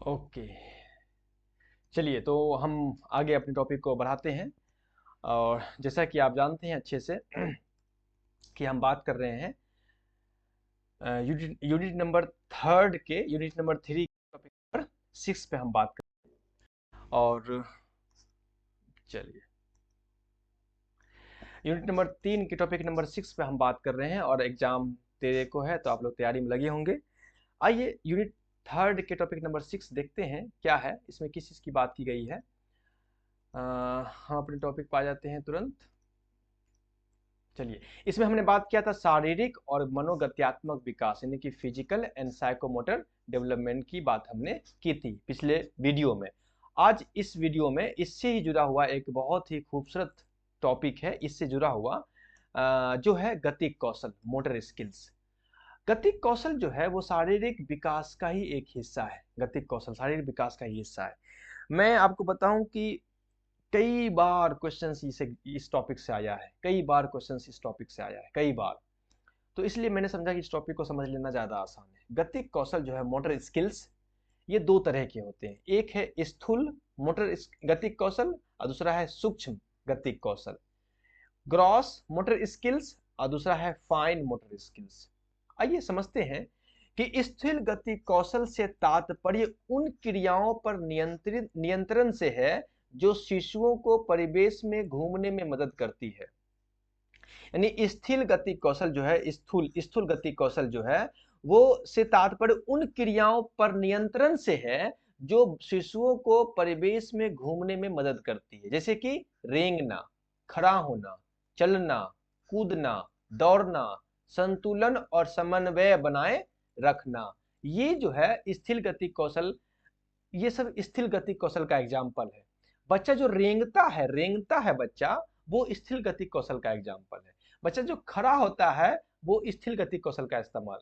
Okay, चलिए तो हम आगे अपने टॉपिक को बढ़ाते हैं। और जैसा कि आप जानते हैं अच्छे से कि हम बात कर रहे हैं यूनिट नंबर थर्ड के यूनिट नंबर 3 टॉपिक नंबर 6 पे हम बात कर रहे हैं। और चलिए यूनिट नंबर 3 के टॉपिक नंबर 6 पे हम बात कर रहे हैं और एग्जाम तेरे को है तो आप लोग तैयारी में लगे होंगे। आइए यूनिट थर्ड के टॉपिक नंबर 6 देखते हैं क्या है, इसमें किस चीज़ की बात की गई है। हम अपने टॉपिक पर आ जाते हैं तुरंत। चलिए, इसमें हमने बात किया था शारीरिक और मनोगत्यात्मक विकास यानी कि फिजिकल एंड साइकोमोटर डेवलपमेंट की बात हमने की थी पिछले वीडियो में। आज इस वीडियो में इससे ही जुड़ा हुआ एक बहुत ही खूबसूरत टॉपिक है, इससे जुड़ा हुआ जो है गतिक कौशल, मोटर स्किल्स। गतिक कौशल जो है वो शारीरिक विकास का ही एक हिस्सा है। गतिक कौशल शारीरिक विकास का ही हिस्सा है। मैं आपको बताऊं कि कई बार क्वेश्चंस इस टॉपिक से आया है, कई बार क्वेश्चंस इस टॉपिक से आया है, कई बार। तो इसलिए मैंने समझा कि इस टॉपिक को समझ लेना ज़्यादा आसान है। गतिक कौशल जो है, मोटर स्किल्स, ये दो तरह के होते हैं। एक है स्थूल गतिक कौशल और दूसरा है सूक्ष्म गतिक कौशल। ग्रॉस मोटर स्किल्स और दूसरा है फाइन मोटर स्किल्स। आइए समझते हैं कि स्थूल गतिक कौशल से तात्पर्य उन क्रियाओं पर नियंत्रण से है जो शिशुओं को परिवेश में घूमने में मदद करती है। यानी स्थिर गति कौशल जो है, स्थूल स्थूल गति कौशल जो है वो से तात्पर्य उन क्रियाओं पर नियंत्रण से है जो शिशुओं को परिवेश में घूमने में मदद करती है, जैसे कि रेंगना, खड़ा होना, चलना, कूदना, दौड़ना, संतुलन और समन्वय बनाए रखना। ये जो है स्थिर गति कौशल, ये सब स्थिर गति कौशल का एग्जाम्पल है। बच्चा जो रेंगता है बच्चा, वो स्थिर गति कौशल का एग्जाम्पल है। बच्चा जो खड़ा होता है वो स्थिर गति कौशल का इस्तेमाल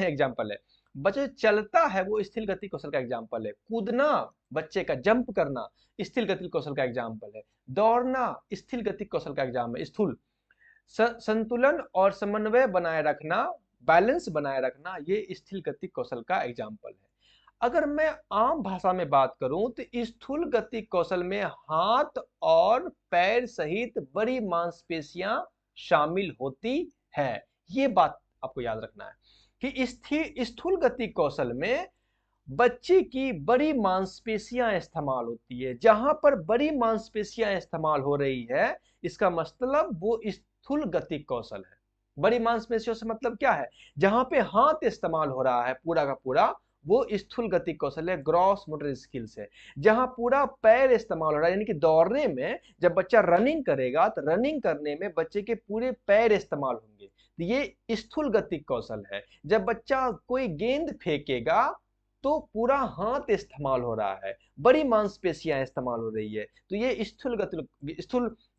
एग्जाम्पल है। बच्चा जो चलता है वो स्थिर गति कौशल का एग्जाम्पल है। कूदना, बच्चे का जंप करना, स्थिर गति कौशल का एग्जाम्पल है। दौड़ना स्थिर गति कौशल का एग्जाम है, स्थूल। संतुलन और समन्वय बनाए रखना, बैलेंस बनाए रखना, ये स्थिर गति कौशल का एग्जाम्पल है। अगर मैं आम भाषा में बात करूं तो स्थूल गति कौशल में हाथ और पैर सहित बड़ी मांसपेशियां शामिल होती है। ये बात आपको याद रखना है कि स्थूल गति कौशल में बच्चे की बड़ी मांसपेशियां इस्तेमाल होती है। जहां पर बड़ी मांसपेशियां इस्तेमाल हो रही है, इसका मतलब वो स्थूल गति कौशल है। बड़ी मांसपेशियों से मतलब क्या है? जहां पे हाथ इस्तेमाल हो रहा है पूरा का पूरा, वो स्थूल गति कौशल है, ग्रॉस मोटर स्किल्स है। जहां पूरा पैर इस्तेमाल हो रहा है, यानी कि दौड़ने में जब बच्चा रनिंग करेगा तो रनिंग करने में बच्चे के पूरे पैर इस्तेमाल होंगे, तो ये स्थूल गति कौशल है। जब बच्चा कोई गेंद फेंकेगा तो पूरा हाथ इस्तेमाल हो रहा है, बड़ी मांसपेशियां इस्तेमाल हो रही है, तो ये स्थूल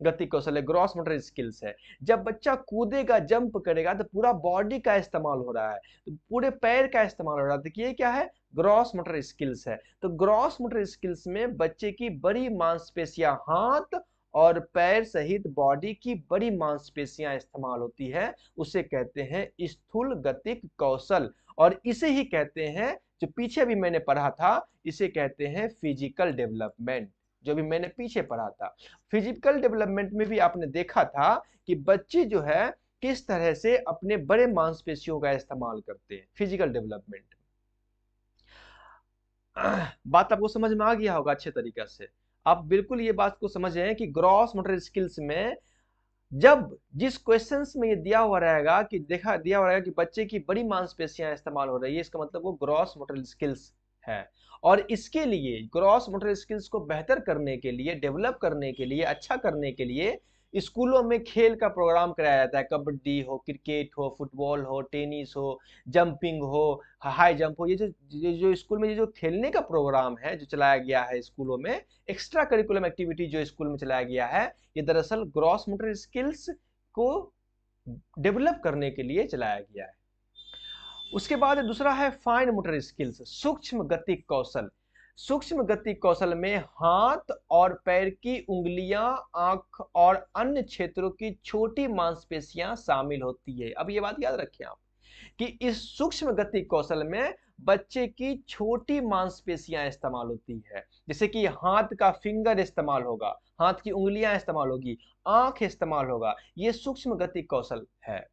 गति कौशल है, ग्रॉस मोटर स्किल्स है। जब बच्चा कूदेगा, जंप करेगा तो पूरा बॉडी का इस्तेमाल हो रहा है, तो पूरे पैर का इस्तेमाल हो रहा है, तो ये क्या है? ग्रॉस मोटर स्किल्स है। तो ग्रॉस मोटर स्किल्स में बच्चे की बड़ी मांसपेशियां, हाथ और पैर सहित बॉडी की बड़ी मांसपेशियां इस्तेमाल होती है, उसे कहते हैं स्थूल गतिक कौशल। और इसे ही कहते हैं, जो पीछे भी मैंने पढ़ा था, इसे कहते हैं फिजिकल डेवलपमेंट। जो भी मैंने पीछे पढ़ा था, फिजिकल डेवलपमेंट में भी आपने देखा था कि बच्चे जो है किस तरह से अपने बड़े मांसपेशियों का इस्तेमाल करते हैं फिजिकल डेवलपमेंट। बात आपको समझ में आ गया होगा अच्छे तरीके से। आप बिल्कुल ये बात को समझें कि ग्रॉस मोटर स्किल्स में जब जिस क्वेश्चंस में ये दिया हुआ रहेगा कि दिया हुआ रहेगा कि बच्चे की बड़ी मांसपेशियां इस्तेमाल हो रही है, इसका मतलब वो ग्रॉस मोटर स्किल्स है। और इसके लिए ग्रॉस मोटर स्किल्स को बेहतर करने के लिए, डेवलप करने के लिए, अच्छा करने के लिए स्कूलों में खेल का प्रोग्राम कराया जाता है। कबड्डी हो, क्रिकेट हो, फुटबॉल हो, टेनिस हो, जंपिंग हो, हाई जंप हो, ये जो स्कूल में ये जो खेलने का प्रोग्राम है जो चलाया गया है स्कूलों में, एक्स्ट्रा करिकुलम एक्टिविटी जो स्कूल में चलाया गया है, ये दरअसल ग्रॉस मोटर स्किल्स को डेवलप करने के लिए चलाया गया है। उसके बाद दूसरा है फाइन मोटर स्किल्स, सूक्ष्म गतिक कौशल। सूक्ष्म गतिक कौशल में हाथ और पैर की उंगलियां, आंख और अन्य क्षेत्रों की छोटी मांसपेशियां शामिल होती है। अब ये बात याद रखें आप कि इस सूक्ष्म गति कौशल में बच्चे की छोटी मांसपेशियां इस्तेमाल होती है, जैसे कि हाथ का फिंगर इस्तेमाल होगा, हाथ की उंगलियां इस्तेमाल होगी, आंख इस्तेमाल होगा। ये सूक्ष्म गति कौशल है।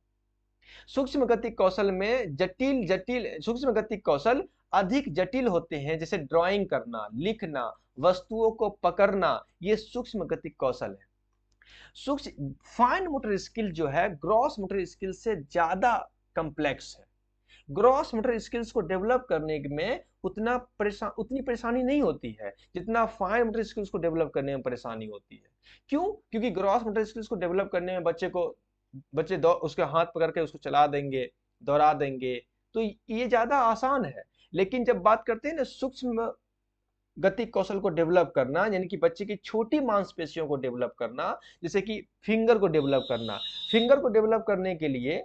सूक्ष्म गति कौशल में जटिल जटिल सूक्ष्म गति कौशल अधिक जटिल होते हैं, जैसे ड्राइंग करना, लिखना, वस्तुओं को पकड़ना, ये सूक्ष्म गति कौशल है। सूक्ष्म फाइन मोटर स्किल जो है ग्रॉस मोटर स्किल से ज्यादा कॉम्प्लेक्स है। ग्रॉस मोटर स्किल्स को डेवलप करने में उतनी परेशानी नहीं होती है जितना फाइन मोटर स्किल्स को डेवलप करने में परेशानी होती है। क्यों? क्योंकि ग्रॉस मोटर स्किल्स को डेवलप करने में बच्चे उसके हाथ पकड़ के उसको चला देंगे, दौड़ा देंगे, तो ये ज्यादा आसान है। लेकिन जब बात करते हैं ना सूक्ष्म गति कौशल को डेवलप करना, यानी कि बच्चे की छोटी मांसपेशियों को डेवलप करना, जैसे कि फिंगर को डेवलप करना, फिंगर को डेवलप करने के लिए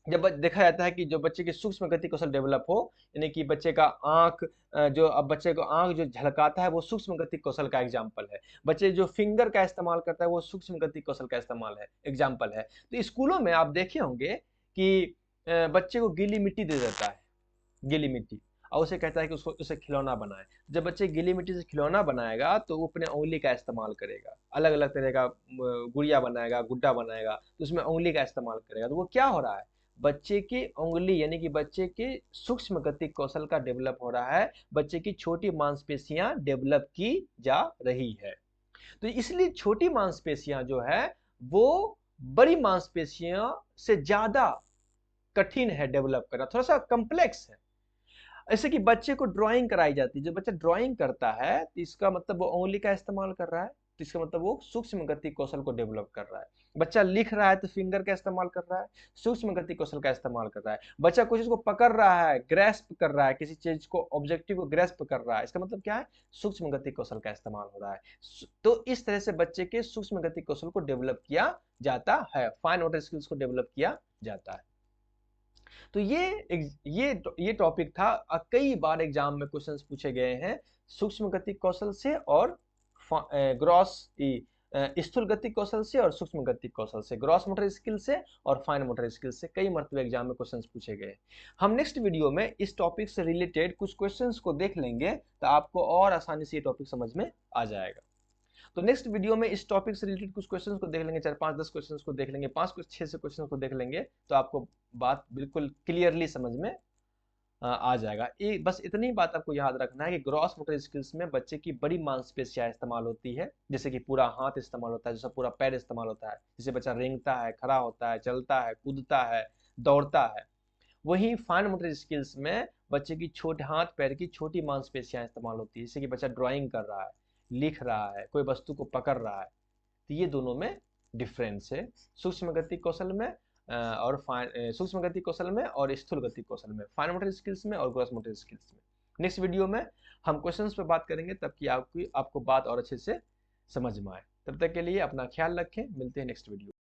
जब देखा जाता है कि जो बच्चे की सूक्ष्म गति कौशल डेवलप हो, यानी कि बच्चे का आंख जो अब बच्चे को आंख जो झलकाता है वो सूक्ष्म गति कौशल का एग्जाम्पल है। बच्चे जो फिंगर का इस्तेमाल करता है वो सूक्ष्म गति कौशल का इस्तेमाल है, एग्जाम्पल है। तो स्कूलों में आप देखे होंगे कि बच्चे को गीली मिट्टी दे देता है, गीली मिट्टी, और उसे कहता है कि उसको उसे खिलौना बनाए। जब बच्चे गीली मिट्टी से खिलौना बनाएगा तो वो अपने उंगली का इस्तेमाल करेगा, अलग अलग तरह का गुड़िया बनाएगा, गुड्डा बनाएगा, तो उसमें उंगली का इस्तेमाल करेगा। तो वो क्या हो रहा है, बच्चे की उंगली यानी कि बच्चे की सूक्ष्म गति कौशल का डेवलप हो रहा है, बच्चे की छोटी मांसपेशियां डेवलप की जा रही है। तो इसलिए छोटी मांसपेशियां जो है वो बड़ी मांसपेशियों से ज्यादा कठिन है डेवलप करना, थोड़ा सा कॉम्प्लेक्स है। ऐसे कि बच्चे को ड्राइंग कराई जाती है, जब बच्चा ड्राइंग करता है तो इसका मतलब वो उंगली का इस्तेमाल कर रहा है, तो इसका मतलब वो सूक्ष्म गति कौशल को डेवलप कर रहा है। बच्चा लिख रहा है तो फिंगर का इस्तेमाल कर रहा है, सूक्ष्म गति कौशल का इस्तेमाल कर रहा है। बच्चा कुछ चीज को पकड़ रहा है, ग्रेस्प कर रहा है, किसी चीज को ऑब्जेक्टिव को ग्रेस्प कर रहा है, इसका मतलब क्या है, सूक्ष्म गति कौशल का इस्तेमाल हो रहा है। तो इस तरह से बच्चे के सूक्ष्म गति कौशल को डेवलप किया जाता है, फाइन मोटर स्किल्स को डेवलप किया जाता है। तो ये टॉपिक था, कई बार एग्जाम में क्वेश्चंस पूछे गए हैं सूक्ष्म गति कौशल से और ग्रॉस स्थूल गति कौशल से और सूक्ष्म गति कौशल से, ग्रॉस मोटर स्किल से और फाइन मोटर स्किल से कई मरतबे एग्जाम में क्वेश्चंस पूछे गए। हम नेक्स्ट वीडियो में इस टॉपिक से रिलेटेड कुछ क्वेश्चंस को देख लेंगे, तो आपको और आसानी से ये टॉपिक समझ में आ जाएगा। तो नेक्स्ट वीडियो में इस टॉपिक से रिलेटेड कुछ क्वेश्चंस को देख लेंगे, 4-5-10 क्वेश्चंस को देख लेंगे, 5-6 से क्वेश्चंस को देख लेंगे, तो आपको बात बिल्कुल क्लियरली समझ में आ जाएगा। ये बस इतनी बात आपको याद रखना है कि ग्रॉस मोटर स्किल्स में बच्चे की बड़ी मांसपेशियां इस्तेमाल होती है, जैसे कि पूरा हाथ इस्तेमाल होता है, जैसे पूरा पैर इस्तेमाल होता है, जैसे बच्चा रेंगता है, खड़ा होता है, चलता है, कूदता है, दौड़ता है। वहीं फाइन मोटर स्किल्स में बच्चे की छोटे हाथ पैर की छोटी मांसपेशियां इस्तेमाल होती है, जैसे कि बच्चा ड्राइंग कर रहा है, लिख रहा है, कोई वस्तु को पकड़ रहा है। तो ये दोनों में डिफरेंस है, सूक्ष्म गति कौशल में और सूक्ष्म गति कौशल में और स्थूल गति कौशल में, फाइन मोटर स्किल्स में और ग्रॉस मोटर स्किल्स में। नेक्स्ट वीडियो में हम क्वेश्चंस पे बात करेंगे, तब कि आपको बात और अच्छे से समझ में आए। तब तक के लिए अपना ख्याल रखें, मिलते हैं नेक्स्ट वीडियो।